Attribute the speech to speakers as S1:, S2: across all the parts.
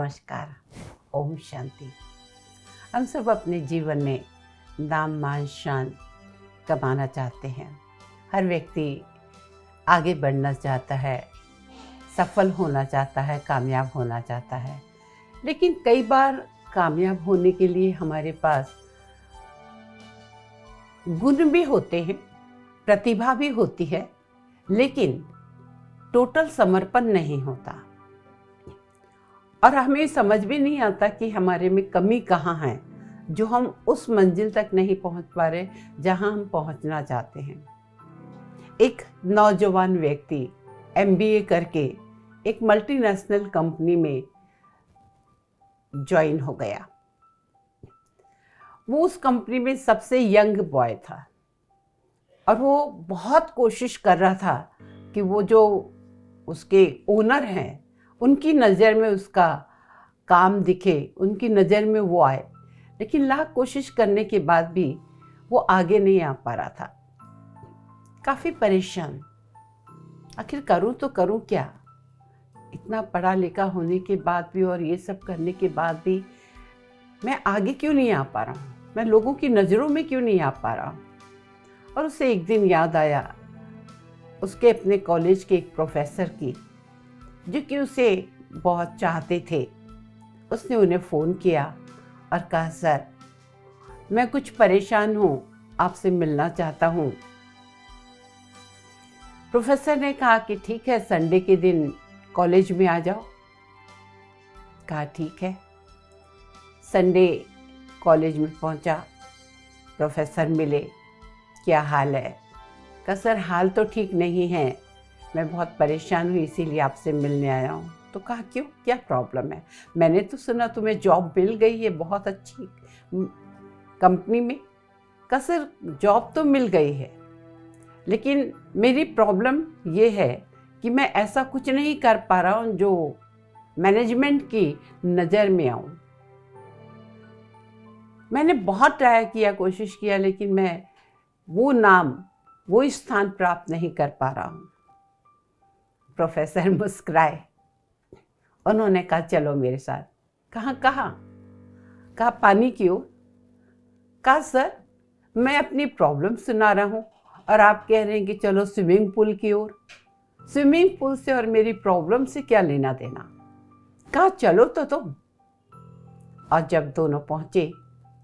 S1: नमस्कार। ओम शांति। हम सब अपने जीवन में नाम मान शान कमाना चाहते हैं। हर व्यक्ति आगे बढ़ना चाहता है, सफल होना चाहता है, कामयाब होना चाहता है। लेकिन कई बार कामयाब होने के लिए हमारे पास गुण भी होते हैं, प्रतिभा भी होती है, लेकिन टोटल समर्पण नहीं होता और हमें समझ भी नहीं आता कि हमारे में कमी कहाँ है, जो हम उस मंजिल तक नहीं पहुंच पा रहे जहां हम पहुंचना चाहते हैं। एक नौजवान व्यक्ति MBA करके एक मल्टीनेशनल कंपनी में ज्वाइन हो गया। वो उस कंपनी में सबसे यंग बॉय था और वो बहुत कोशिश कर रहा था कि वो जो उसके ओनर हैं उनकी नज़र में उसका काम दिखे, उनकी नज़र में वो आए। लेकिन लाख कोशिश करने के बाद भी वो आगे नहीं आ पा रहा था। काफ़ी परेशान, आखिर करूँ तो करूँ क्या? इतना पढ़ा लिखा होने के बाद भी और ये सब करने के बाद भी मैं आगे क्यों नहीं आ पा रहा हूँ, मैं लोगों की नज़रों में क्यों नहीं आ पा रहा हूँ। और उसे एक दिन याद आया उसके अपने कॉलेज के एक प्रोफेसर की, जो कि उसे बहुत चाहते थे। उसने उन्हें फ़ोन किया और कहा, सर मैं कुछ परेशान हूँ, आपसे मिलना चाहता हूँ। प्रोफेसर ने कहा कि ठीक है, संडे के दिन कॉलेज में आ जाओ। कहा ठीक है। संडे कॉलेज में पहुँचा, प्रोफेसर मिले। क्या हाल है? कहा सर हाल तो ठीक नहीं है, मैं बहुत परेशान हूँ, इसीलिए आपसे मिलने आया हूँ। तो कहा क्यों, क्या प्रॉब्लम है? मैंने तो सुना तुम्हें जॉब मिल गई है बहुत अच्छी कंपनी में। कहा सर जॉब तो मिल गई है, लेकिन मेरी प्रॉब्लम ये है कि मैं ऐसा कुछ नहीं कर पा रहा हूँ जो मैनेजमेंट की नज़र में आऊँ। मैंने बहुत ट्राई किया, कोशिश किया, लेकिन मैं वो नाम, वो स्थान प्राप्त नहीं कर पा रहा हूँ। प्रोफेसर मुस्कुराए। उन्होंने कहा चलो मेरे साथ। कहाँ? कहा पानी की ओर। कहा सर मैं अपनी प्रॉब्लम सुना रहा हूँ और आप कह रहे हैं कि चलो स्विमिंग पूल की ओर। स्विमिंग पूल से और मेरी प्रॉब्लम से क्या लेना देना? कहा चलो तो तुम। और जब दोनों पहुँचे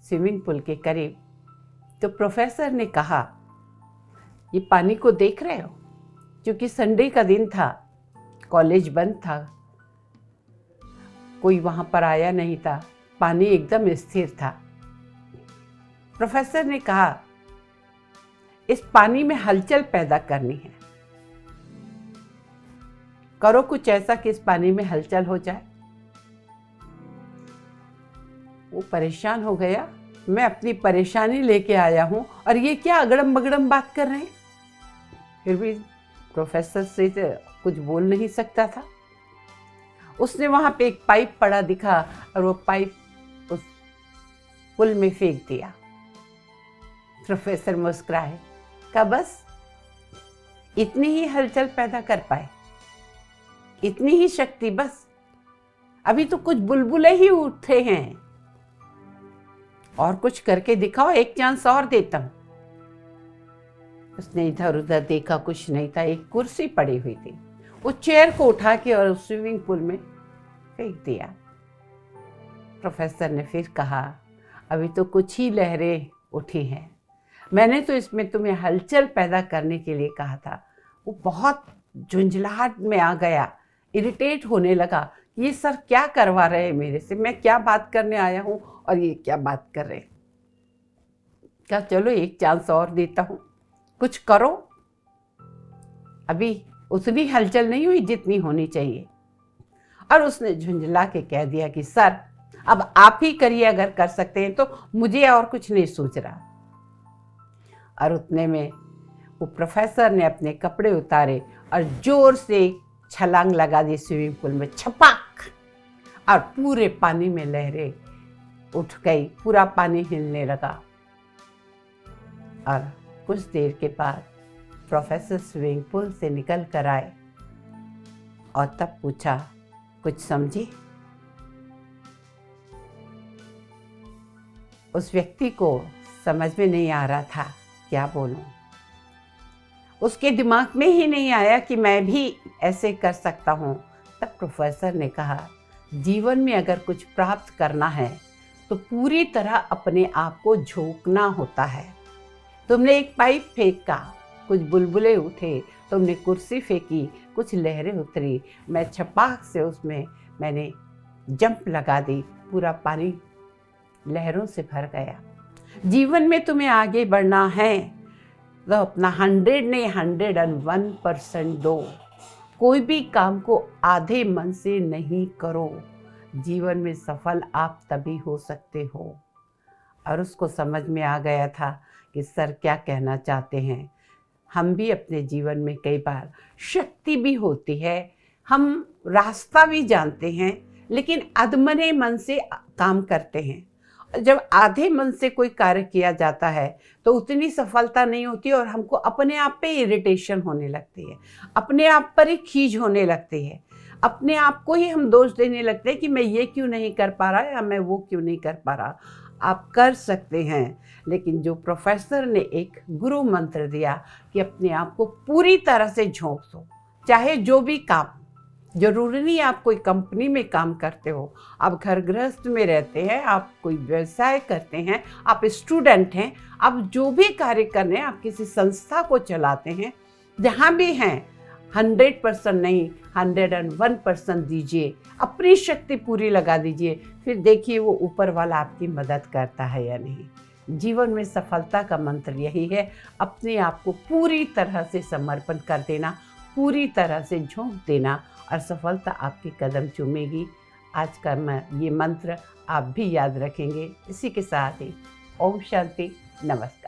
S1: स्विमिंग पूल के करीब, तो प्रोफेसर ने कहा ये पानी को देख रहे हो? क्योंकि संडे का दिन था, कॉलेज बंद था, कोई वहाँ पर आया नहीं था, पानी एकदम स्थिर था। प्रोफेसर ने कहा इस पानी में हलचल पैदा करनी है, करो कुछ ऐसा कि इस पानी में हलचल हो जाए। वो परेशान हो गया, मैं अपनी परेशानी लेके आया हूँ और ये क्या अगड़म बगड़म बात कर रहे हैं। फिर भी प्रोफेसर से कुछ बोल नहीं सकता था। उसने वहाँ पे एक पाइप पड़ा दिखा और वो पाइप उस पुल में फेंक दिया। प्रोफेसर मुस्कुराए। कहा बस इतनी ही हलचल पैदा कर पाए, इतनी ही शक्ति बस? अभी तो कुछ बुलबुले ही उठे हैं, और कुछ करके दिखाओ, एक चांस और देता हूं। उसने इधर उधर देखा, कुछ नहीं था। एक कुर्सी पड़ी हुई थी, उस चेयर को उठा के और स्विमिंग पूल में फेंक दिया। प्रोफेसर ने फिर कहा अभी तो कुछ ही लहरें उठी हैं, मैंने तो इसमें तुम्हें हलचल पैदा करने के लिए कहा था। वो बहुत झुंझलाहट में आ गया, इरिटेट होने लगा, ये सर क्या करवा रहे हैं मेरे से, मैं क्या बात करने आया हूँ और ये क्या बात कर रहे हैं। क्या चलो एक चांस और देता हूँ, कुछ करो। अभी उतनी हलचल नहीं हुई जितनी होनी चाहिए। और उसने झुंझला के कह दिया कि सर अब आप ही करिए, अगर कर सकते हैं तो, मुझे और कुछ नहीं सूझ रहा। और उतने में वो प्रोफेसर ने अपने कपड़े उतारे और जोर से छलांग लगा दी स्विमिंग पूल में, छपाक, और पूरे पानी में लहरें उठ गई, पूरा पानी हिलने लगा। और कुछ देर के बाद प्रोफेसर स्विमिंग पूल से निकल कर आए और तब पूछा कुछ समझे? उस व्यक्ति को समझ में नहीं आ रहा था क्या बोलूं। उसके दिमाग में ही नहीं आया कि मैं भी ऐसे कर सकता हूँ। तब प्रोफेसर ने कहा, जीवन में अगर कुछ प्राप्त करना है तो पूरी तरह अपने आप को झोंकना होता है। तुमने एक पाइप फेंका, कुछ बुलबुले उठे, तुमने कुर्सी फेंकी, कुछ लहरें उतरी, मैं छपाक से उसमें मैंने जंप लगा दी, पूरा पानी लहरों से भर गया। जीवन में तुम्हें आगे बढ़ना है तो अपना 100 नहीं 101% दो। कोई भी काम को आधे मन से नहीं करो। जीवन में सफल आप तभी हो सकते हो। और उसको समझ में आ गया था कि सर क्या कहना चाहते हैं। हम भी अपने जीवन में कई बार शक्ति भी होती है, हम रास्ता भी जानते हैं, लेकिन अधमरे मन से काम करते हैं। जब आधे मन से कोई कार्य किया जाता है तो उतनी सफलता नहीं होती और हमको अपने आप पे इरिटेशन होने लगती है, अपने आप पर ही खींच होने लगती है, अपने आप को ही हम दोष देने लगते हैं कि मैं ये क्यों नहीं कर पा रहा या मैं वो क्यों नहीं कर पा रहा। आप कर सकते हैं, लेकिन जो प्रोफेसर ने एक गुरु मंत्र दिया कि अपने आप को पूरी तरह से झोंक दो। चाहे जो भी काम, जरूरी नहीं आप कोई कंपनी में काम करते हो, आप घर गृहस्थ में रहते हैं, आप कोई व्यवसाय करते हैं, आप स्टूडेंट हैं, आप जो भी कार्य कर रहे हैं, आप किसी संस्था को चलाते हैं, जहाँ भी हैं 100% नहीं 101% दीजिए, अपनी शक्ति पूरी लगा दीजिए, फिर देखिए वो ऊपर वाला आपकी मदद करता है या नहीं। जीवन में सफलता का मंत्र यही है, अपने आप को पूरी तरह से समर्पण कर देना, पूरी तरह से झोंक देना और सफलता आपके कदम चूमेगी। आज का ये मंत्र आप भी याद रखेंगे। इसी के साथ ही ओम शांति, नमस्ते।